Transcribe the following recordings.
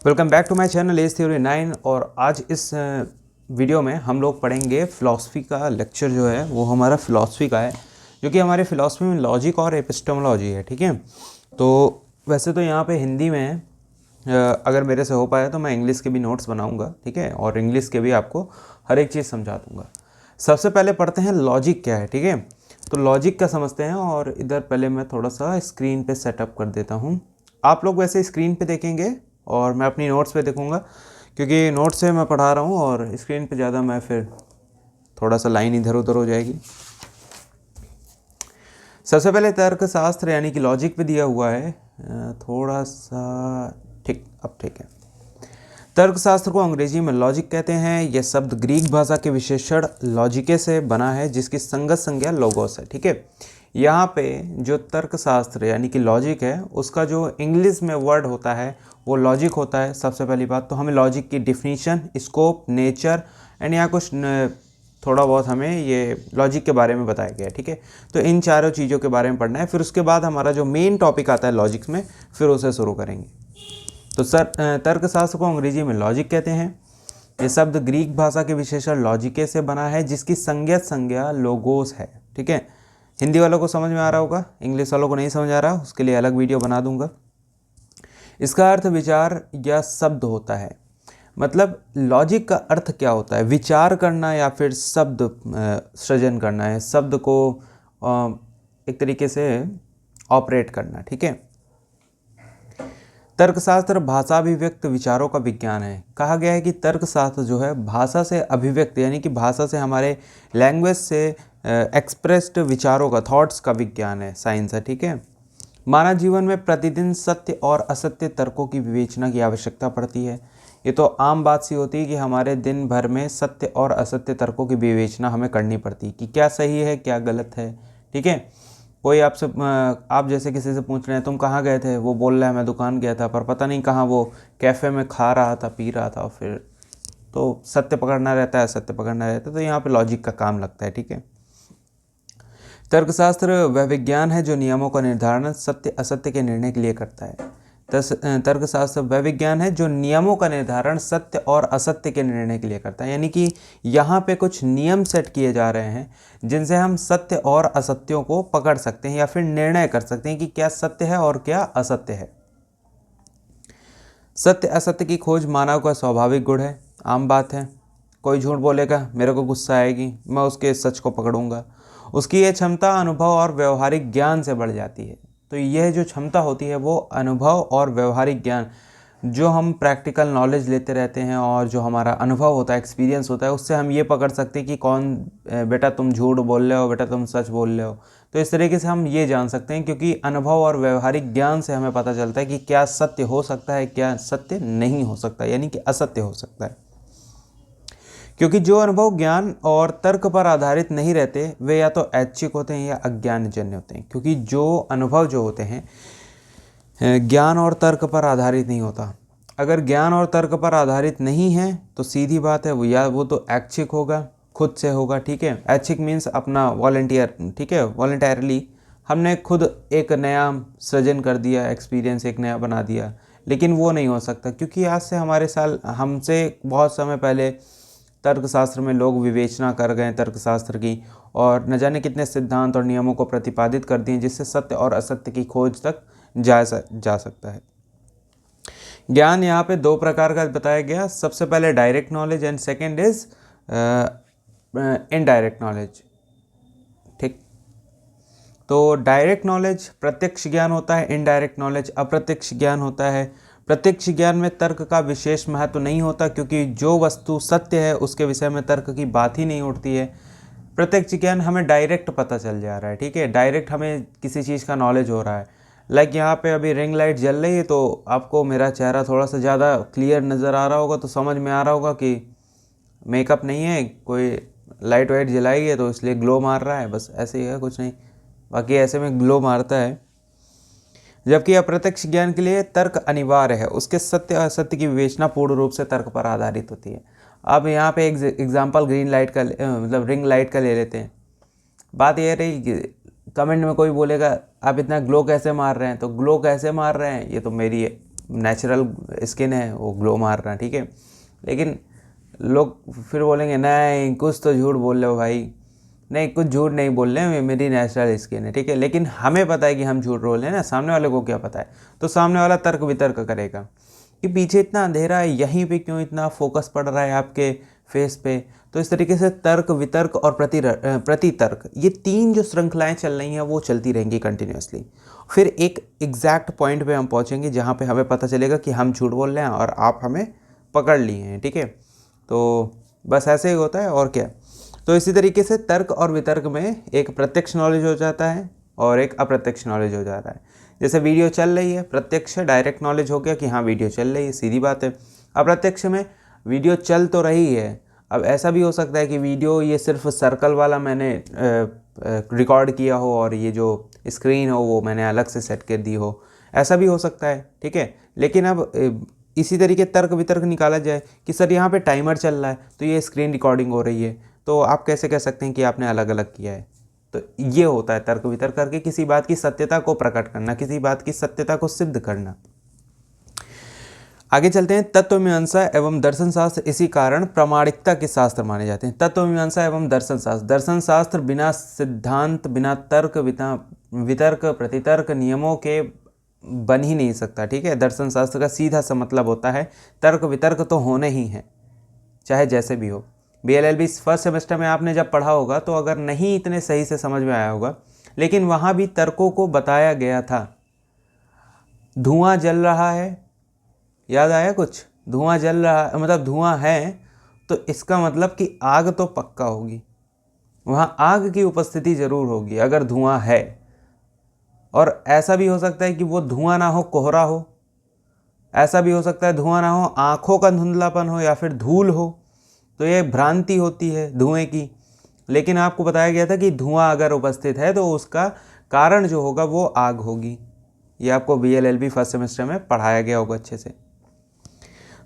Welcome back to my channel as theory 9। और आज इस वीडियो में हम लोग पढ़ेंगे फ़िलासफ़ी का लेक्चर जो है वो हमारा फ़िलासफ़ी का है, जो कि हमारे फ़िलासफ़ी में लॉजिक और एपिस्टेमोलॉजी है। ठीक है, तो वैसे तो यहाँ पे हिंदी में अगर मेरे से हो पाया तो मैं इंग्लिश के भी नोट्स बनाऊँगा, ठीक है, और इंग्लिश के भी आपको हर एक चीज़ समझा दूँगा। सबसे पहले पढ़ते हैं लॉजिक क्या है। ठीक है, तो लॉजिक का समझते हैं। और इधर पहले मैं थोड़ा सा स्क्रीन पे सेटअप कर देता हूँ। आप लोग वैसे स्क्रीन पे देखेंगे और मैं अपनी नोट्स पे देखूँगा, क्योंकि नोट्स से मैं पढ़ा रहा हूँ और स्क्रीन पे ज़्यादा मैं फिर थोड़ा सा लाइन इधर उधर हो जाएगी। सबसे पहले तर्कशास्त्र यानी कि लॉजिक पे दिया हुआ है, थोड़ा सा ठीक, अब ठीक है। तर्कशास्त्र को अंग्रेजी में लॉजिक कहते हैं। यह शब्द ग्रीक भाषा के विशेषण लॉजिके से बना है, जिसकी संगत संज्ञा लोगोस है। ठीक है, यहाँ पे जो तर्कशास्त्र यानी कि लॉजिक है, उसका जो इंग्लिश में वर्ड होता है वो लॉजिक होता है। सबसे पहली बात तो हमें लॉजिक की डिफिनीशन, स्कोप, नेचर एंड यहाँ कुछ थोड़ा बहुत हमें ये लॉजिक के बारे में बताया गया है। ठीक है, तो इन चारों चीज़ों के बारे में पढ़ना है। फिर उसके बाद हमारा जो मेन टॉपिक आता है लॉजिक्स में, फिर उसे शुरू करेंगे। तो तर्कशास्त्र को अंग्रेजी में लॉजिक कहते हैं। ये शब्द ग्रीक भाषा के विशेषण लॉजिके से बना है, जिसकी संज्ञक संज्ञा लोगोस है। ठीक है, हिंदी वालों को समझ में आ रहा होगा, इंग्लिश वालों को नहीं समझ आ रहा, उसके लिए अलग वीडियो बना दूंगा। इसका अर्थ विचार या शब्द होता है। मतलब लॉजिक का अर्थ क्या होता है? विचार करना या फिर शब्द सृजन करना है, शब्द को एक तरीके से ऑपरेट करना। ठीक है, तर्कशास्त्र भाषा अभिव्यक्त विचारों का विज्ञान है। कहा गया है कि तर्कशास्त्र जो है भाषा से अभिव्यक्त यानी कि भाषा से हमारे लैंग्वेज से एक्सप्रेस्ड विचारों का, थॉट्स का विज्ञान है, साइंस है। ठीक है, मानव जीवन में प्रतिदिन सत्य और असत्य तर्कों की विवेचना की आवश्यकता पड़ती है। ये तो आम बात सी होती है कि हमारे दिन भर में सत्य और असत्य तर्कों की विवेचना हमें करनी पड़ती है कि क्या सही है क्या गलत है। ठीक है, कोई आपसे आप जैसे किसी से पूछ रहे हैं तुम कहाँ गए थे, वो बोल रहा है मैं दुकान गया था, पर पता नहीं कहाँ वो कैफ़े में खा रहा था, पी रहा था, फिर तो सत्य पकड़ना रहता है, सत्य पकड़ना रहता है, तो यहाँ पे लॉजिक का काम लगता है। ठीक है, तर्कशास्त्र वह विज्ञान है जो नियमों का निर्धारण सत्य असत्य के निर्णय के लिए करता है। तर्कशास्त्र वह विज्ञान है जो नियमों का निर्धारण सत्य और असत्य के निर्णय के लिए करता है। यानी कि यहाँ पे कुछ नियम सेट किए जा रहे हैं जिनसे हम सत्य और असत्यों को पकड़ सकते हैं या फिर निर्णय कर सकते हैं कि क्या सत्य है और क्या असत्य है। सत्य असत्य की खोज मानव का स्वाभाविक गुण है। आम बात है, कोई झूठ बोलेगा, मेरे को गुस्सा आएगी, मैं उसके सच को पकड़ूंगा। उसकी यह क्षमता अनुभव और व्यवहारिक ज्ञान से बढ़ जाती है। तो यह जो क्षमता होती है वो अनुभव और व्यवहारिक ज्ञान, जो हम प्रैक्टिकल नॉलेज लेते रहते हैं और जो हमारा अनुभव होता है, एक्सपीरियंस होता है, उससे हम ये पकड़ सकते हैं कि कौन बेटा तुम झूठ बोल रहे हो, बेटा तुम सच बोल रहे हो। तो इस तरीके से हम ये जान सकते हैं, क्योंकि अनुभव और व्यवहारिक ज्ञान से हमें पता चलता है कि क्या सत्य हो सकता है, क्या सत्य नहीं हो सकता, यानी कि असत्य हो सकता है। क्योंकि जो अनुभव ज्ञान और तर्क पर आधारित नहीं रहते वे या तो ऐच्छिक होते हैं या अज्ञानजन्य होते हैं। क्योंकि जो अनुभव जो होते हैं ज्ञान और तर्क पर आधारित नहीं होता। अगर ज्ञान और तर्क पर आधारित नहीं है तो सीधी बात है वो या वो तो ऐच्छिक होगा, खुद से होगा। ठीक है, ऐच्छिक मीन्स अपना वॉलंटियर, ठीक है, वॉलंटरली हमने खुद एक नया सृजन कर दिया, एक्सपीरियंस एक नया बना दिया, लेकिन वो नहीं हो सकता क्योंकि आज से हमारे साल हमसे बहुत समय पहले तर्कशास्त्र में लोग विवेचना कर गए तर्कशास्त्र की, और न जाने कितने सिद्धांत और नियमों को प्रतिपादित कर दिए जिससे सत्य और असत्य की खोज तक जा सकता है। ज्ञान यहाँ पे दो प्रकार का बताया गया। सबसे पहले direct knowledge and second is indirect knowledge. ठीक, तो डायरेक्ट नॉलेज प्रत्यक्ष ज्ञान होता है, इनडायरेक्ट नॉलेज अप्रत्यक्ष ज्ञान होता है। प्रत्यक्ष ज्ञान में तर्क का विशेष महत्व नहीं होता, क्योंकि जो वस्तु सत्य है उसके विषय में तर्क की बात ही नहीं उठती है। प्रत्यक्ष ज्ञान हमें डायरेक्ट पता चल जा रहा है। ठीक है, डायरेक्ट हमें किसी चीज़ का नॉलेज हो रहा है। लाइक यहाँ पे अभी रिंग लाइट जल रही है तो आपको मेरा चेहरा थोड़ा सा ज़्यादा क्लियर नज़र आ रहा होगा, तो समझ में आ रहा होगा कि मेकअप नहीं है, कोई लाइट वाइट जलाई है तो इसलिए ग्लो मार रहा है, बस ऐसे ही है, कुछ नहीं। बाकी ऐसे में ग्लो मारता है। जबकि अप्रत्यक्ष ज्ञान के लिए तर्क अनिवार्य है, उसके सत्य असत्य की विवेचना पूर्ण रूप से तर्क पर आधारित होती है। अब यहाँ पे एक एग्जांपल ग्रीन लाइट का मतलब रिंग लाइट का ले लेते हैं। बात यह रही कि कमेंट में कोई बोलेगा आप इतना ग्लो कैसे मार रहे हैं, तो ग्लो कैसे मार रहे हैं ये तो मेरी नेचुरल स्किन है वो ग्लो मार रहा है, ठीक है। लेकिन लोग फिर बोलेंगे नहीं कुछ तो झूठ बोल रहे हो भाई, नहीं कुछ झूठ नहीं बोल रहे हैं, मेरी नेचुरल स्किन है, ठीक है। लेकिन हमें पता है कि हम झूठ बोल रहे हैं ना, सामने वाले को क्या पता है। तो सामने वाला तर्क वितर्क करेगा कि पीछे इतना अंधेरा है, यहीं पे क्यों इतना फोकस पड़ रहा है आपके फेस पे। तो इस तरीके से तर्क वितर्क और प्रतितर्क, ये 3 जो श्रृंखलाएं चल रही हैं वो चलती रहेंगी कंटिन्यूसली। फिर एक एग्जैक्ट पॉइंट पे हम पहुंचेंगे जहाँ पे हमें पता चलेगा कि हम झूठ बोल रहे हैं और आप हमें पकड़ लिए हैं, ठीक है। तो बस ऐसे ही होता है और क्या। तो इसी तरीके से तर्क और वितर्क में एक प्रत्यक्ष नॉलेज हो जाता है और एक अप्रत्यक्ष नॉलेज हो जाता है। जैसे वीडियो चल रही है, प्रत्यक्ष डायरेक्ट नॉलेज हो गया कि हाँ वीडियो चल रही है, सीधी बात है। अप्रत्यक्ष में वीडियो चल तो रही है, अब ऐसा भी हो सकता है कि वीडियो ये सिर्फ सर्कल वाला मैंने रिकॉर्ड किया हो और ये जो स्क्रीन हो वो मैंने अलग से सेट कर दी हो, ऐसा भी हो सकता है, ठीक है। लेकिन अब इसी तरीके तर्क वितर्क निकाला जाए कि सर यहाँ पे टाइमर चल रहा है तो ये स्क्रीन रिकॉर्डिंग हो रही है, तो आप कैसे कह सकते हैं कि आपने अलग अलग किया है। तो ये होता है तर्क वितर्क करके किसी बात की सत्यता को प्रकट करना, किसी बात की सत्यता को सिद्ध करना। आगे चलते हैं। तत्व मीमांसा एवं दर्शन शास्त्र इसी कारण प्रामाणिकता के शास्त्र माने जाते हैं। तत्व मीमांसा एवं दर्शन शास्त्र, दर्शन शास्त्र बिना सिद्धांत, बिना तर्क, बिना वितर्क प्रतितर्क नियमों के बन ही नहीं सकता, ठीक है। दर्शन शास्त्र का सीधा सा मतलब होता है तर्क वितर्क तो होने ही हैं, चाहे जैसे भी हो। BLLB फर्स्ट सेमेस्टर में आपने जब पढ़ा होगा तो अगर नहीं इतने सही से समझ में आया होगा, लेकिन वहाँ भी तर्कों को बताया गया था। धुआं जल रहा है, याद आया कुछ, धुआं जल रहा मतलब धुआं है तो इसका मतलब कि आग तो पक्का होगी, वहाँ आग की उपस्थिति जरूर होगी अगर धुआं है। और ऐसा भी हो सकता है कि वो धुआं ना हो, कोहरा हो, ऐसा भी हो सकता है धुआं ना हो, आँखों का धुंधलापन हो या फिर धूल हो, तो ये भ्रांति होती है धुएं की। लेकिन आपको बताया गया था कि धुआं अगर उपस्थित है तो उसका कारण जो होगा वो आग होगी। ये आपको BLLB फर्स्ट सेमेस्टर में पढ़ाया गया होगा अच्छे से।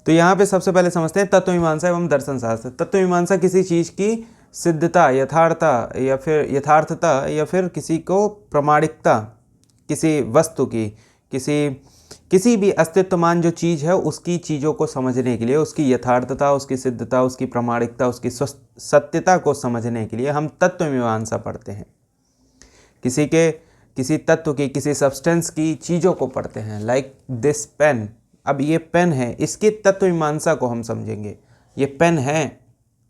तो यहाँ पे सबसे पहले समझते हैं तत्व मीमांसा एवं दर्शन शास्त्र। तत्व मीमांसा किसी चीज़ की सिद्धता, यथार्थता या फिर किसी को प्रामाणिकता, किसी वस्तु की, किसी भी अस्तित्वमान जो चीज़ है उसकी चीज़ों को समझने के लिए, उसकी यथार्थता, उसकी सिद्धता, उसकी प्रामाणिकता, उसकी सत्यता को समझने के लिए हम तत्व मीमांसा पढ़ते हैं। किसी तत्व की, किसी सब्सटेंस की चीज़ों को पढ़ते हैं। लाइक दिस पेन, अब ये पेन है, इसकी तत्व मीमांसा को हम समझेंगे। ये पेन है,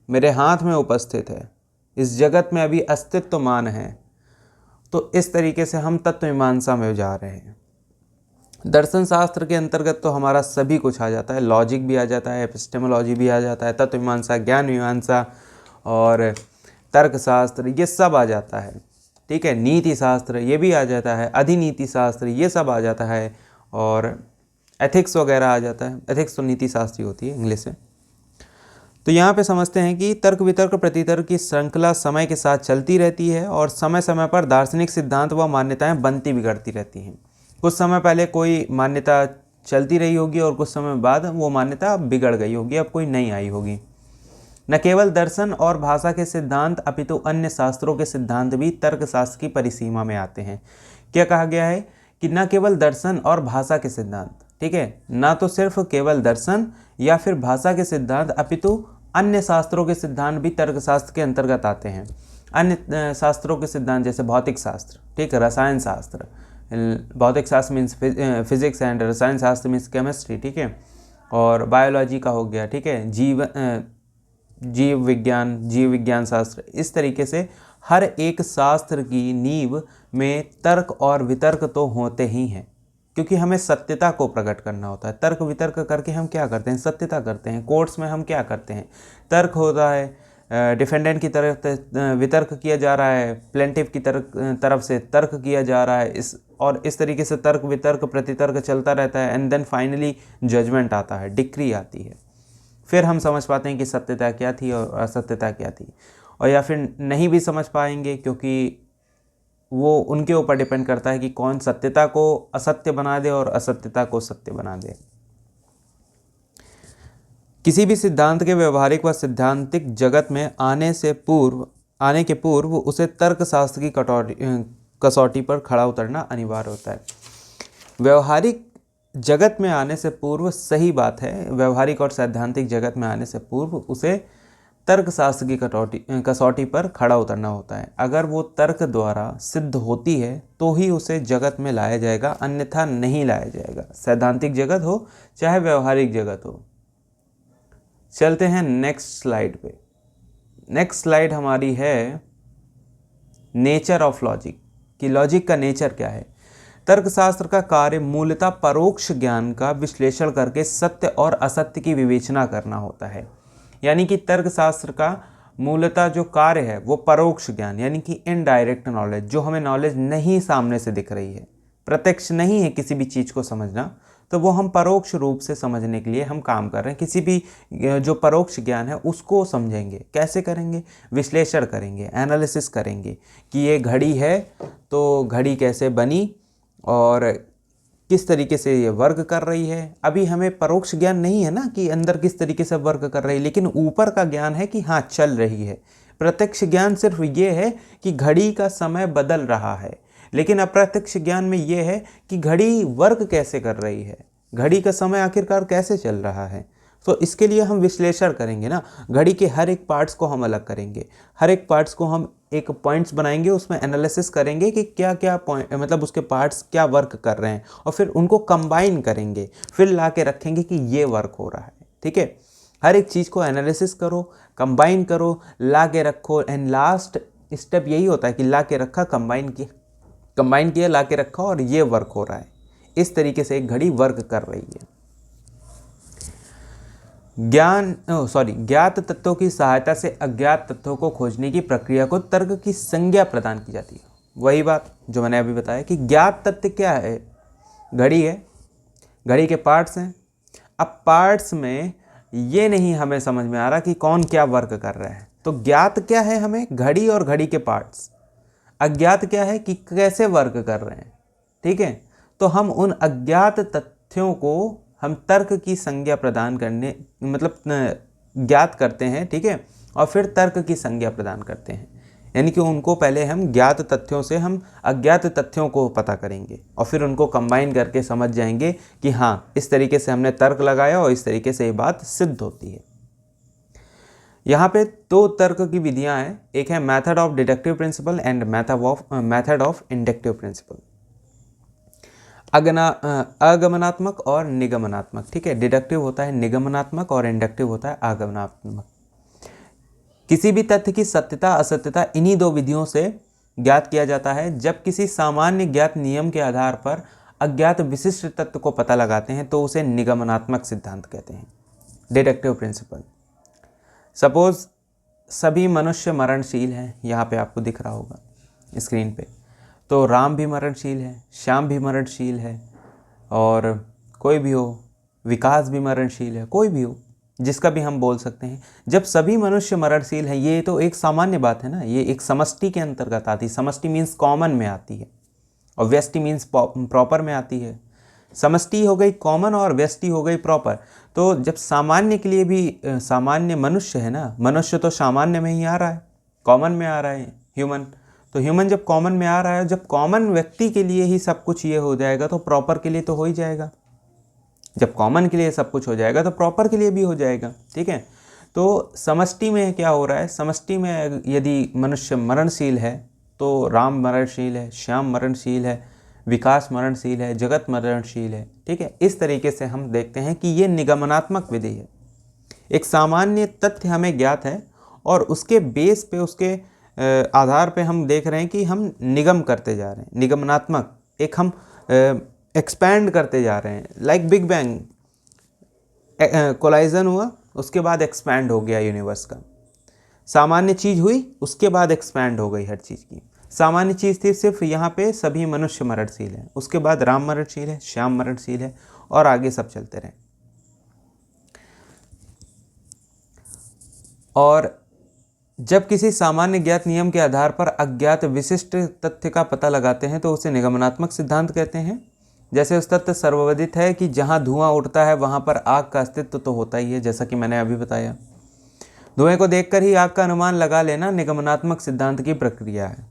मेरे हाथ में उपस्थित है, इस जगत में अभी अस्तित्वमान है। तो इस तरीके से हम तत्व मीमांसा में जा रहे हैं। दर्शन शास्त्र के अंतर्गत तो हमारा सभी कुछ आ जाता है, लॉजिक भी आ जाता है, एपिस्टेमोलॉजी भी आ जाता है, तत्व मीमांसा, ज्ञान मीमांसा और तर्क शास्त्र, ये सब आ जाता है, ठीक है। नीति शास्त्र ये भी आ जाता है, अधिनीति शास्त्र ये सब आ जाता है, और एथिक्स वगैरह आ जाता है। एथिक्स तो नीति शास्त्र ही होती है इंग्लिश से। तो यहाँ पे समझते हैं कि तर्क वितर्क प्रतितर्क की श्रृंखला समय के साथ चलती रहती है और समय समय पर दार्शनिक सिद्धांत व मान्यताएं बनती बिगड़ती रहती हैं। कुछ समय पहले कोई मान्यता चलती रही होगी और कुछ समय बाद वो मान्यता बिगड़ गई होगी, अब कोई नई आई होगी। न केवल दर्शन और भाषा के सिद्धांत अपितु अन्य शास्त्रों के सिद्धांत भी तर्क शास्त्र की परिसीमा में आते हैं। क्या कहा गया है कि न केवल दर्शन और भाषा के सिद्धांत, ठीक है, ना तो सिर्फ केवल दर्शन या फिर भाषा के सिद्धांत अपितु अन्य शास्त्रों के सिद्धांत भी तर्क शास्त्र के अंतर्गत आते हैं। अन्य शास्त्रों के सिद्धांत जैसे भौतिक शास्त्र, ठीक है, रसायन शास्त्र, भौतिक शास्त्र मीन्स फिजिक्स एंड रसायन शास्त्र मीन्स केमिस्ट्री, ठीक है, और बायोलॉजी का हो गया, ठीक है, जीव विज्ञान शास्त्र। इस तरीके से हर एक शास्त्र की नींव में तर्क और वितर्क तो होते ही हैं, क्योंकि हमें सत्यता को प्रकट करना होता है। तर्क वितर्क करके हम क्या करते हैं, सत्यता करते हैं। कोर्ट्स में हम क्या करते हैं, तर्क होता है, डिफेंडेंट की तरफ वितर्क किया जा रहा है, प्लेंटिफ की तरफ से तर्क किया जा रहा है, इस तरीके से तर्क वितर्क प्रतितर्क चलता रहता है। एंड देन फाइनली जजमेंट आता है, डिक्री आती है। फिर हम समझ पाते हैं कि सत्यता क्या थी और असत्यता क्या थी, और या फिर नहीं भी समझ पाएंगे, क्योंकि वो उनके ऊपर डिपेंड करता है कि कौन सत्यता को असत्य बना दे और असत्यता को सत्य बना दे। किसी भी सिद्धांत के व्यवहारिक व सिद्धांतिक जगत में आने के पूर्व उसे तर्क शास्त्र की कसौटी पर खड़ा उतरना अनिवार्य होता है। व्यवहारिक जगत में आने से पूर्व सही बात है, व्यवहारिक और सैद्धांतिक जगत में आने से पूर्व उसे तर्कशास्त्र की कसौटी पर खड़ा उतरना होता है। अगर वो तर्क द्वारा सिद्ध होती है तो ही उसे जगत में लाया जाएगा, अन्यथा नहीं लाया जाएगा, सैद्धांतिक जगत हो चाहे व्यवहारिक जगत हो। चलते हैं नेक्स्ट स्लाइड पे। नेक्स्ट स्लाइड हमारी है नेचर ऑफ लॉजिक, कि लॉजिक का नेचर क्या है। तर्कशास्त्र का कार्य मूलतः परोक्ष ज्ञान का विश्लेषण करके सत्य और असत्य की विवेचना करना होता है। यानी कि तर्कशास्त्र का मूलतः जो कार्य है वो परोक्ष ज्ञान, यानी कि इनडायरेक्ट नॉलेज, जो हमें नॉलेज नहीं सामने से दिख रही है, प्रत्यक्ष नहीं है किसी भी चीज़ को समझना, तो वो हम परोक्ष रूप से समझने के लिए हम काम कर रहे हैं। किसी भी जो परोक्ष ज्ञान है उसको समझेंगे, कैसे करेंगे, विश्लेषण करेंगे, एनालिसिस करेंगे कि ये घड़ी है तो घड़ी कैसे बनी और किस तरीके से ये वर्क कर रही है। अभी हमें परोक्ष ज्ञान नहीं है ना कि अंदर किस तरीके से वर्क कर रही है, लेकिन ऊपर का ज्ञान है कि हाँ चल रही है। प्रत्यक्ष ज्ञान सिर्फ ये है कि घड़ी का समय बदल रहा है, लेकिन अप्रत्यक्ष ज्ञान में ये है कि घड़ी वर्क कैसे कर रही है, घड़ी का समय आखिरकार कैसे चल रहा है। तो इसके लिए हम विश्लेषण करेंगे ना, घड़ी के हर एक पार्ट्स को हम अलग करेंगे, हर एक पार्ट्स को हम एक पॉइंट्स बनाएंगे, उसमें एनालिसिस करेंगे कि क्या क्या पॉइंट, मतलब उसके पार्ट्स क्या वर्क कर रहे हैं, और फिर उनको कंबाइन करेंगे, फिर ला के रखेंगे कि ये वर्क हो रहा है। ठीक है, हर एक चीज़ को एनालिसिस करो, कंबाइन करो, ला के रखो, एंड लास्ट स्टेप यही होता है कि ला के रखा, कंबाइन किया, ला के रखा और ये वर्क हो रहा है। इस तरीके से एक घड़ी वर्क कर रही है। ज्ञात तत्वों की सहायता से अज्ञात तत्वों को खोजने की प्रक्रिया को तर्क की संज्ञा प्रदान की जाती है। वही बात जो मैंने अभी बताया कि ज्ञात तत्व क्या है, घड़ी है, घड़ी के पार्ट्स हैं। अब पार्ट्स में ये नहीं हमें समझ में आ रहा कि कौन क्या वर्क कर रहा है, तो ज्ञात क्या है हमें, घड़ी और घड़ी के पार्ट्स। अज्ञात क्या है कि कैसे वर्क कर रहे हैं। ठीक है, तो हम उन अज्ञात तथ्यों को हम तर्क की संज्ञा प्रदान करने, मतलब ज्ञात करते हैं। ठीक है, और फिर तर्क की संज्ञा प्रदान करते हैं, यानी कि उनको पहले हम ज्ञात तथ्यों से हम अज्ञात तथ्यों को पता करेंगे और फिर उनको कंबाइन करके समझ जाएंगे कि हाँ इस तरीके से हमने तर्क लगाया और इस तरीके से ये बात सिद्ध होती है। यहाँ पे दो तर्क की विधियाँ हैं, एक है method of deductive principle and method of inductive principle. अगमनात्मक और निगमनात्मक। ठीक है, डिडक्टिव होता है निगमनात्मक और इंडक्टिव होता है आगमनात्मक। किसी भी तथ्य की सत्यता असत्यता इन्हीं दो विधियों से ज्ञात किया जाता है। जब किसी सामान्य ज्ञात नियम के आधार पर अज्ञात विशिष्ट तत्व को पता लगाते हैं तो उसे निगमनात्मक सिद्धांत कहते हैं, डिडक्टिव प्रिंसिपल। सपोज सभी मनुष्य मरणशील हैं, यहाँ पे आपको दिख रहा होगा स्क्रीन पे, तो राम भी मरणशील है, श्याम भी मरणशील है, और कोई भी हो, विकास भी मरणशील है, कोई भी हो जिसका भी हम बोल सकते हैं। जब सभी मनुष्य मरणशील हैं, ये तो एक सामान्य बात है ना, ये एक समष्टि के अंतर्गत आती है। समष्टि मीन्स कॉमन में आती है और व्यष्टि मीन्स प्रॉपर में आती है। समष्टि हो गई कॉमन और व्यष्टि हो गई प्रॉपर। तो जब सामान्य के लिए भी सामान्य मनुष्य है ना, मनुष्य तो सामान्य में ही आ रहा है, कॉमन में आ रहा है ह्यूमन, तो ह्यूमन जब कॉमन में आ रहा है, जब कॉमन व्यक्ति के लिए ही सब कुछ ये हो जाएगा तो प्रॉपर के लिए तो हो ही जाएगा। जब कॉमन के लिए सब कुछ हो जाएगा तो प्रॉपर के लिए भी हो जाएगा। ठीक है, तो समष्टि में क्या हो रहा है, समष्टि में यदि मनुष्य मरणशील है तो राम मरणशील है, श्याम मरणशील है, विकास मरणशील है, जगत मरणशील है। ठीक है, इस तरीके से हम देखते हैं कि ये निगमनात्मक विधि है। एक सामान्य तथ्य हमें ज्ञात है और उसके बेस पे, उसके आधार पे हम देख रहे हैं कि हम निगम करते जा रहे हैं, निगमनात्मक, एक हम एक्सपैंड करते जा रहे हैं। लाइक बिग बैंग, कोलाइजन हुआ, उसके बाद एक्सपैंड हो गया यूनिवर्स का। सामान्य चीज़ हुई, उसके बाद एक्सपैंड हो गई हर चीज़ की। सामान्य चीज़ थी सिर्फ यहाँ पे सभी मनुष्य मरणशील हैं, उसके बाद राम मरणशील है, श्याम मरणशील है, और आगे सब चलते रहे। और जब किसी सामान्य ज्ञात नियम के आधार पर अज्ञात विशिष्ट तथ्य का पता लगाते हैं तो उसे निगमनात्मक सिद्धांत कहते हैं। जैसे उस तथ्य सर्वविदित है कि जहाँ धुआं उठता है वहाँ पर आग का अस्तित्व तो होता ही है, जैसा कि मैंने अभी बताया। धुएं को देखकर ही आग का अनुमान लगा लेना निगमनात्मक सिद्धांत की प्रक्रिया है।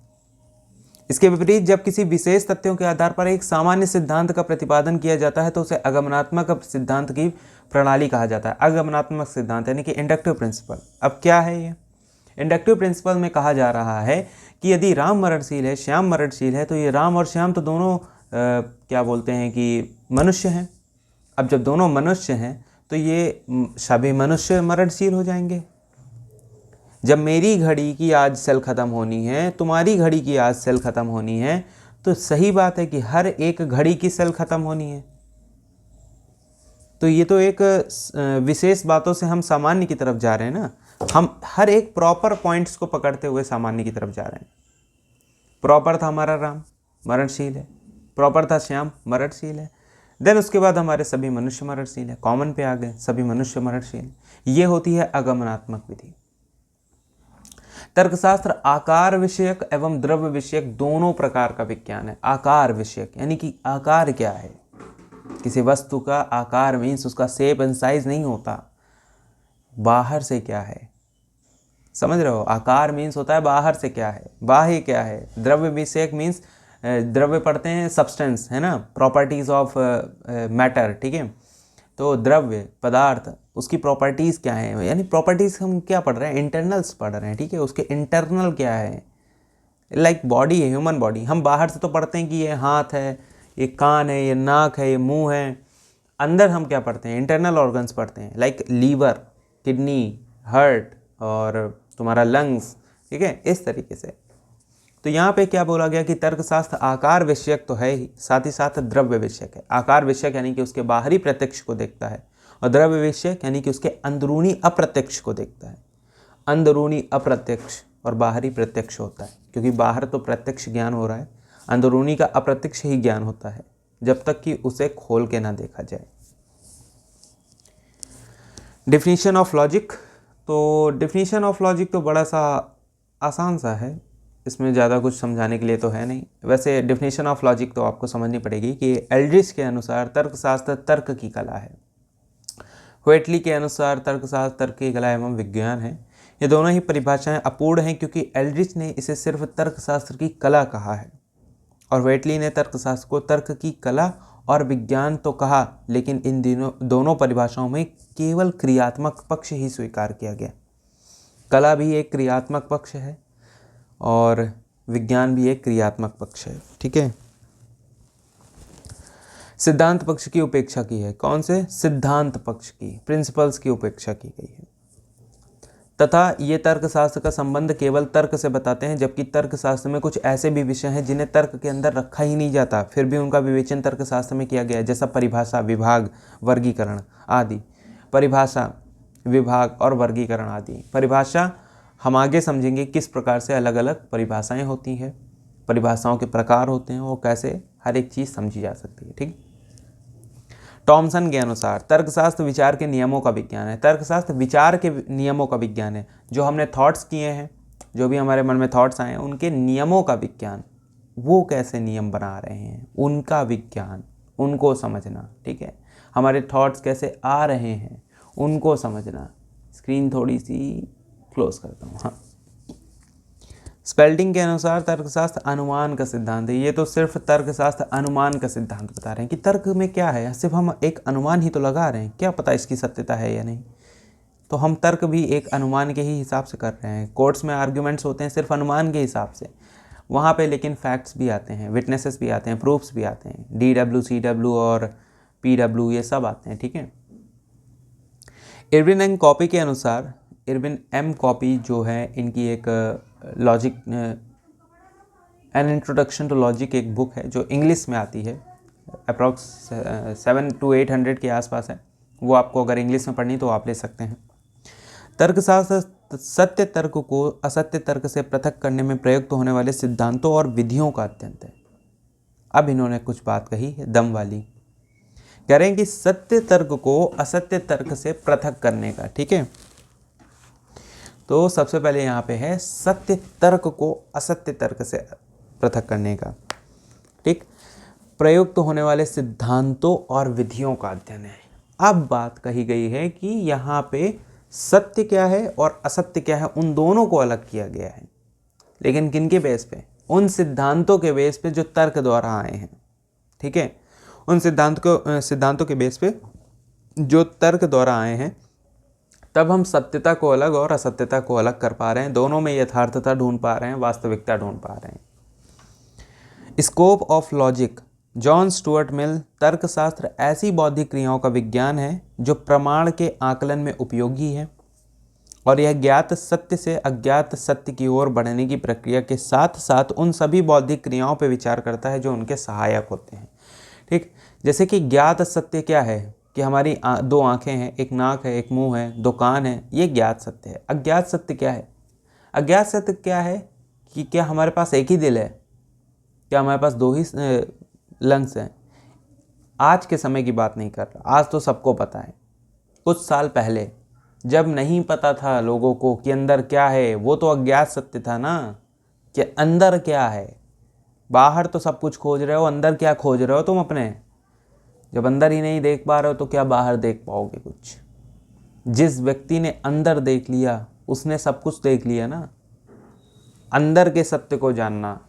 इसके विपरीत जब किसी विशेष तथ्यों के आधार पर एक सामान्य सिद्धांत का प्रतिपादन किया जाता है तो उसे आगमनात्मक सिद्धांत की प्रणाली कहा जाता है। आगमनात्मक सिद्धांत यानी कि इंडक्टिव प्रिंसिपल। अब क्या है ये? इंडक्टिव प्रिंसिपल में कहा जा रहा है कि यदि राम मरणशील है, श्याम मरणशील है, तो ये राम और श्याम तो दोनों क्या बोलते हैं कि मनुष्य हैं। अब जब दोनों मनुष्य हैं तो ये सभी मनुष्य मरणशील हो जाएंगे। जब मेरी घड़ी की आज सेल ख़त्म होनी है, तुम्हारी घड़ी की आज सेल ख़त्म होनी है, तो सही बात है कि हर एक घड़ी की सेल ख़त्म होनी है। तो ये तो एक विशेष बातों से हम सामान्य की तरफ जा रहे हैं ना। हम हर एक प्रॉपर पॉइंट्स को पकड़ते हुए सामान्य की तरफ जा रहे हैं। प्रॉपर था हमारा राम, मरणशील है। प्रॉपर था श्याम, मरणशील है। देन उसके बाद हमारे सभी मनुष्य मरणशील है। कॉमन पे आ गए, सभी मनुष्य मरणशील। ये होती है आगमनात्मक विधि। तर्कशास्त्र आकार विषयक एवं द्रव्य विषयक दोनों प्रकार का विज्ञान है। आकार विषयक यानी कि आकार क्या है, किसी वस्तु का आकार मीन्स उसका शेप एंड साइज नहीं होता, बाहर से क्या है, समझ रहे हो। आकार मीन्स होता है बाहर से क्या है, बाह्य क्या है। द्रव्य विषयक मीन्स द्रव्य पढ़ते हैं सब्सटेंस, है ना, प्रॉपर्टीज ऑफ मैटर, ठीक है। तो द्रव्य पदार्थ उसकी प्रॉपर्टीज़ क्या है, यानी प्रॉपर्टीज़ हम क्या पढ़ रहे हैं, इंटरनल्स पढ़ रहे हैं, ठीक है। उसके इंटरनल क्या है, लाइक बॉडी है, ह्यूमन बॉडी। हम बाहर से तो पढ़ते हैं कि ये हाथ है, ये कान है, ये नाक है, ये मुंह है। अंदर हम क्या पढ़ते हैं, इंटरनल ऑर्गन्स पढ़ते हैं, लाइक लीवर, किडनी, हार्ट और तुम्हारा लंग्स, ठीक है, इस तरीके से। तो यहाँ पे क्या बोला गया कि तर्कशास्त्र आकार विषयक तो है ही, साथ ही साथ द्रव्य विषयक है। आकार विषयक यानी कि उसके बाहरी प्रत्यक्ष को देखता है, और द्रव्य विषयक यानी कि उसके अंदरूनी अप्रत्यक्ष को देखता है। अंदरूनी अप्रत्यक्ष और बाहरी प्रत्यक्ष होता है, क्योंकि बाहर तो प्रत्यक्ष ज्ञान हो रहा है, अंदरूनी का अप्रत्यक्ष ही ज्ञान होता है, जब तक कि उसे खोल के ना देखा जाए। Definition of logic. तो डिफिनीशन ऑफ लॉजिक तो बड़ा सा आसान सा है, इसमें ज़्यादा कुछ समझाने के लिए तो है नहीं। वैसे डिफिनीशन ऑफ लॉजिक तो आपको समझनी पड़ेगी कि एल्ड्रिच के अनुसार तर्कशास्त्र तर्क की कला है, व्हेटली के अनुसार तर्कशास्त्र तर्क की कला एवं विज्ञान है। ये दोनों ही परिभाषाएं अपूर्ण हैं, क्योंकि एल्ड्रिच ने इसे सिर्फ तर्कशास्त्र की कला कहा है और व्हेटली ने तर्कशास्त्र को तर्क की कला और विज्ञान तो कहा, लेकिन इन दोनों परिभाषाओं में केवल क्रियात्मक पक्ष ही स्वीकार किया गया। कला भी एक क्रियात्मक पक्ष है और विज्ञान भी एक क्रियात्मक पक्ष है, ठीक है। सिद्धांत पक्ष की उपेक्षा की है। कौन से? सिद्धांत पक्ष की, प्रिंसिपल्स की उपेक्षा की गई है। तथा ये तर्कशास्त्र का संबंध केवल तर्क से बताते हैं, जबकि तर्कशास्त्र में कुछ ऐसे भी विषय हैं जिन्हें तर्क के अंदर रखा ही नहीं जाता, फिर भी उनका विवेचन तर्कशास्त्र में किया गया है, जैसा परिभाषा, विभाग, वर्गीकरण आदि। परिभाषा, विभाग और वर्गीकरण आदि। परिभाषा हम आगे समझेंगे किस प्रकार से अलग अलग परिभाषाएं होती हैं, परिभाषाओं के प्रकार होते हैं, वो कैसे हर एक चीज़ समझी जा सकती है, ठीक। टॉमसन के अनुसार तर्कशास्त्र विचार के नियमों का विज्ञान है। तर्कशास्त्र विचार के नियमों का विज्ञान है। जो हमने थॉट्स किए हैं, जो भी हमारे मन में थॉट्स आए हैं, उनके नियमों का विज्ञान, वो कैसे नियम बना रहे हैं, उनका विज्ञान, उनको समझना, ठीक है। हमारे थॉट्स कैसे आ रहे हैं, उनको समझना। स्क्रीन थोड़ी सी क्लोज करता हूँ, हाँ। स्पेल्डिंग के अनुसार तर्कशास्त्र अनुमान का सिद्धांत है। ये तो सिर्फ तर्कशास्त्र अनुमान का सिद्धांत बता रहे हैं कि तर्क में क्या है, सिर्फ हम एक अनुमान ही तो लगा रहे हैं, क्या पता इसकी सत्यता है या नहीं। तो हम तर्क भी एक अनुमान के ही हिसाब से कर रहे हैं। कोर्ट्स में आर्ग्यूमेंट्स होते हैं सिर्फ अनुमान के हिसाब से, वहाँ पे लेकिन फैक्ट्स भी आते हैं, विटनेसेस भी आते हैं, प्रूफ्स भी आते हैं, DW, CW और PW ये सब आते हैं, ठीक है। इरविन एंड कॉपी के अनुसार, इरविन M. कॉपी जो है, इनकी एक logic, an introduction to logic एक बुक है जो इंग्लिश में आती है, अप्रॉक्स 700 to 800 के आसपास है। वो आपको अगर इंग्लिश में पढ़नी तो आप ले सकते हैं। तर्कशास्त्र सत्य तर्क को असत्य तर्क से पृथक करने में प्रयुक्त होने वाले सिद्धांतों और विधियों का अध्ययन है। अब इन्होंने कुछ बात कही है दम वाली, कह रहे हैं कि सत्य तर्क को असत्य तर्क से पृथक करने का, ठीक है। तो सबसे पहले यहाँ पे है सत्य तर्क को असत्य तर्क से पृथक करने का, ठीक। प्रयुक्त होने वाले सिद्धांतों और विधियों का अध्ययन है। अब बात कही गई है कि यहाँ पे सत्य क्या है और असत्य क्या है, उन दोनों को अलग किया गया है, लेकिन किन के बेस पे? उन सिद्धांतों के बेस पे जो तर्क द्वारा आए हैं, ठीक है, उन सिद्धांतों के बेस पे जो तर्क द्वारा आए हैं, तब हम सत्यता को अलग और असत्यता को अलग कर पा रहे हैं, दोनों में यथार्थता ढूंढ पा रहे हैं, वास्तविकता ढूंढ पा रहे हैं। Scope of logic, John Stuart Mill. तर्कशास्त्र ऐसी बौद्धिक क्रियाओं का विज्ञान है जो प्रमाण के आकलन में उपयोगी है और यह ज्ञात सत्य से अज्ञात सत्य की ओर बढ़ने की प्रक्रिया के साथ साथ उन सभी बौद्धिक क्रियाओं पर विचार करता है जो उनके सहायक होते हैं। ठीक, जैसे कि ज्ञात सत्य क्या है कि हमारी दो आंखें हैं, एक नाक है, एक मुंह है, दो कान है, ये ज्ञात सत्य है। अज्ञात सत्य क्या है? अज्ञात सत्य क्या है कि क्या हमारे पास एक ही दिल है, क्या हमारे पास दो ही लंग्स हैं। आज के समय की बात नहीं कर रहा, आज तो सबको पता है। कुछ साल पहले जब नहीं पता था लोगों को कि अंदर क्या है, वो तो अज्ञात सत्य था ना, कि अंदर क्या है। बाहर तो सब कुछ खोज रहे हो, अंदर क्या खोज रहे हो तुम अपने? जब अंदर ही नहीं देख पा रहे हो तो क्या बाहर देख पाओगे कुछ? जिस व्यक्ति ने अंदर देख लिया उसने सब कुछ देख लिया ना। अंदर के सत्य को जानना,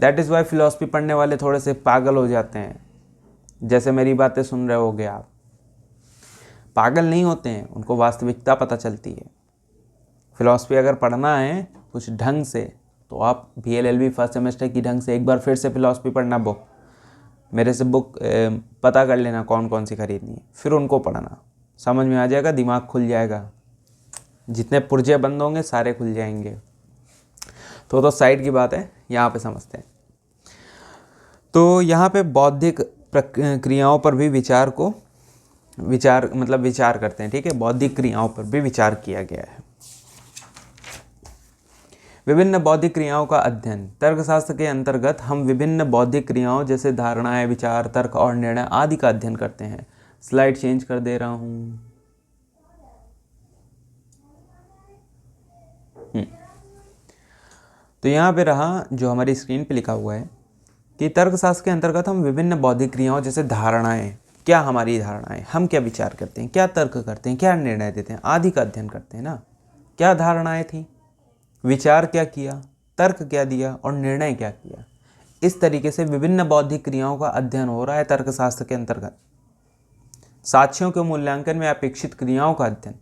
दैट इज़ वाई फिलॉसफी पढ़ने वाले थोड़े से पागल हो जाते हैं। जैसे मेरी बातें सुन रहे होगे आप, पागल नहीं होते हैं, उनको वास्तविकता पता चलती है। फिलॉसफी अगर पढ़ना है कुछ ढंग से तो आप VLLB फर्स्ट सेमेस्टर की ढंग से एक बार फिर से फिलॉसफी पढ़ना, बुक मेरे से बुक पता कर लेना कौन कौन सी खरीदनी है, फिर उनको पढ़ना, समझ में आ जाएगा, दिमाग खुल जाएगा, जितने पुर्जे बंद होंगे सारे खुल जाएंगे। तो साइड की बात है, यहाँ पे समझते हैं। तो यहाँ पे बौद्धिक क्रियाओं पर भी विचार करते हैं, ठीक है। बौद्धिक क्रियाओं पर भी विचार किया गया है। विभिन्न बौद्धिक क्रियाओं का अध्ययन। तर्कशास्त्र के अंतर्गत हम विभिन्न बौद्धिक क्रियाओं जैसे धारणाएं, विचार, तर्क और निर्णय आदि का अध्ययन करते हैं। स्लाइड चेंज कर दे रहा हूं। तो यहाँ पे रहा जो हमारी स्क्रीन पे लिखा हुआ है कि तर्कशास्त्र के अंतर्गत हम विभिन्न बौद्धिक क्रियाओं जैसे धारणाएं, क्या हमारी धारणाएं, हम क्या विचार करते हैं, क्या तर्क करते हैं, क्या निर्णय देते हैं आदि का अध्ययन करते हैं ना। क्या धारणाएं थी, विचार क्या किया, तर्क क्या दिया और निर्णय क्या किया। इस तरीके से विभिन्न बौद्धिक क्रियाओं का अध्ययन हो रहा है तर्कशास्त्र के अंतर्गत। साक्ष्यों के मूल्यांकन में अपेक्षित क्रियाओं का अध्ययन।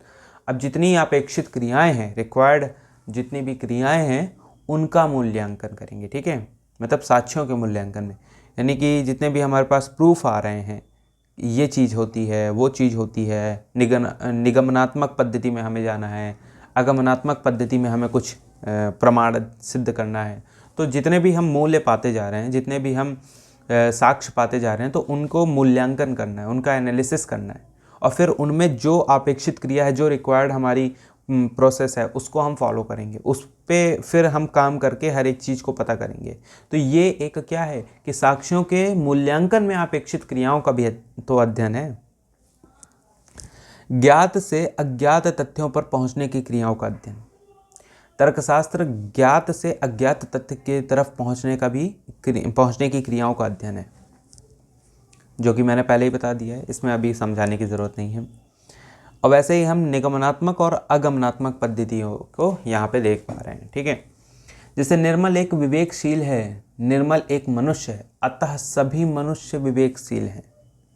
अब जितनी अपेक्षित क्रियाएं हैं, रिक्वायर्ड जितनी भी क्रियाएं हैं, उनका मूल्यांकन करेंगे, ठीक है। मतलब साक्ष्यों के मूल्यांकन में, यानी कि जितने भी हमारे पास प्रूफ आ रहे हैं, ये चीज़ होती है, वो चीज़ होती है। निगमनात्मक पद्धति में हमें जाना है, आगमनात्मक पद्धति में हमें कुछ प्रमाण सिद्ध करना है। तो जितने भी हम मूल्य पाते जा रहे हैं, जितने भी हम साक्ष्य पाते जा रहे हैं, तो उनको मूल्यांकन करना है, उनका एनालिसिस करना है और फिर उनमें जो अपेक्षित क्रिया है, जो रिक्वायर्ड हमारी प्रोसेस है, उसको हम फॉलो करेंगे, उस पे फिर हम काम करके हर एक चीज़ को पता करेंगे। तो ये एक क्या है कि साक्ष्यों के मूल्यांकन में अपेक्षित क्रियाओं का भी तो अध्ययन है। ज्ञात से अज्ञात तथ्यों पर पहुंचने की क्रियाओं का अध्ययन। तर्कशास्त्र ज्ञात से अज्ञात तथ्य की तरफ पहुंचने की क्रियाओं का अध्ययन है, जो कि मैंने पहले ही बता दिया है, इसमें अभी समझाने की ज़रूरत नहीं है। और वैसे ही हम निगमनात्मक और आगमनात्मक पद्धतियों को यहाँ पे देख पा रहे हैं, ठीक है। जैसे निर्मल एक विवेकशील है, निर्मल एक मनुष्य है, अतः सभी मनुष्य विवेकशील हैं,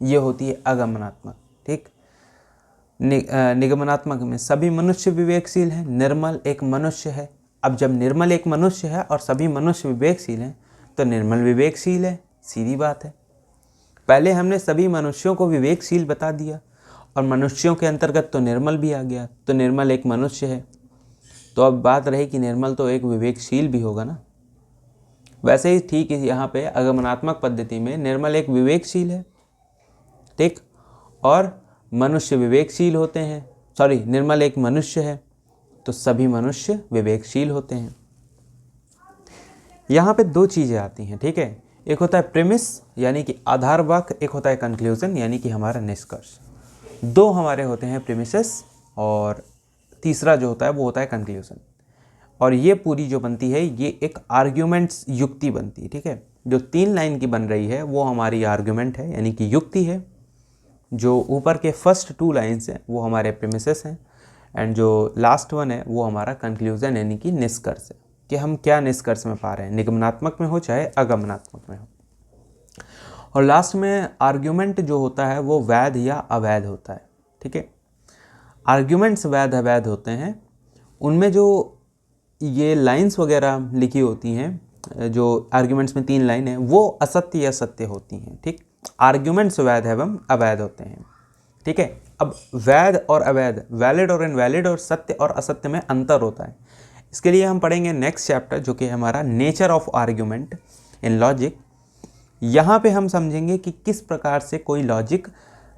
ये होती है आगमनात्मक, ठीक। निगमनात्मक में सभी मनुष्य विवेकशील हैं, निर्मल एक मनुष्य है। अब जब निर्मल एक मनुष्य है और सभी मनुष्य विवेकशील हैं तो निर्मल विवेकशील है, सीधी बात है। पहले हमने सभी मनुष्यों को विवेकशील बता दिया और मनुष्यों के अंतर्गत तो निर्मल भी आ गया, तो निर्मल एक मनुष्य है। तो अब बात रही कि निर्मल तो एक विवेकशील भी होगा ना। वैसे ही ठीक है, यहाँ पे आगमनात्मक पद्धति में निर्मल एक विवेकशील है, ठीक, और मनुष्य विवेकशील होते हैं। निर्मल एक मनुष्य है तो सभी मनुष्य विवेकशील होते हैं। यहाँ पे दो चीज़ें आती हैं, ठीक है। एक होता है प्रेमिस यानी कि आधार वाक्य, एक होता है कंक्लूजन यानी कि हमारा निष्कर्ष। दो हमारे होते हैं प्रेमिसेस और तीसरा जो होता है वो होता है कंक्लूजन। और ये पूरी जो बनती है ये एक आर्ग्यूमेंट्स युक्ति बनती है, ठीक है। जो 3 लाइन की बन रही है वो हमारी आर्ग्यूमेंट है यानी कि युक्ति है। जो ऊपर के फर्स्ट 2 लाइन्स हैं वो हमारे प्रेमिसेस हैं एंड जो लास्ट वन है वो हमारा कंक्लूजन यानी कि निष्कर्ष है। कि हम क्या निष्कर्ष में पा रहे हैं, निगमनात्मक में हो चाहे आगमनात्मक में हो। और लास्ट में आर्ग्यूमेंट जो होता है वो वैध या अवैध होता है। ठीक है, आर्ग्यूमेंट्स वैध अवैध होते हैं, उनमें जो ये लाइंस वगैरह लिखी होती हैं, जो आर्ग्यूमेंट्स में 3 लाइन है, वो असत्य या सत्य होती हैं। ठीक, आर्ग्यूमेंट्स वैध एवं अवैध होते हैं। ठीक है, अब वैध और अवैध, वैलिड और इनवैलिड, और सत्य और असत्य में अंतर होता है। इसके लिए हम पढ़ेंगे नेक्स्ट चैप्टर जो कि हमारा nature of argument in logic. यहाँ पे हम समझेंगे कि किस प्रकार से कोई लॉजिक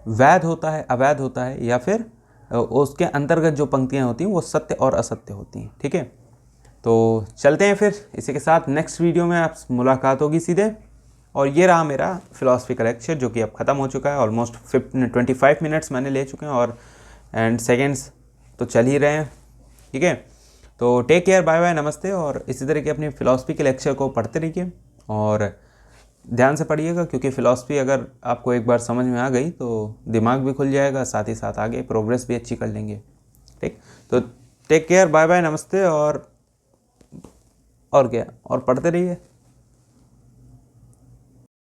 वैध होता है, अवैध होता है, या फिर उसके अंतर्गत जो पंक्तियाँ होती हैं वो सत्य और असत्य होती हैं। ठीक है, तो चलते हैं फिर इसी के साथ नेक्स्ट वीडियो में आप मुलाकात होगी सीधे। और ये रहा मेरा फिलॉसफी का लेक्चर जो कि अब ख़त्म हो चुका है। ऑलमोस्ट 25 मिनट्स मैंने ले चुके हैं, और एंड सेकेंड्स तो चल ही रहे हैं। ठीक है, तो टेक केयर, बाय बाय, नमस्ते। और इसी तरह के अपनी फ़िलासफ़ी के लेक्चर को पढ़ते रहिए और ध्यान से पढ़िएगा, क्योंकि फ़िलासफ़ी अगर आपको एक बार समझ में आ गई तो दिमाग भी खुल जाएगा, साथ ही साथ आगे प्रोग्रेस भी अच्छी कर लेंगे। ठीक, तो टेक केयर, बाय बाय, नमस्ते। और क्या, और पढ़ते रहिए।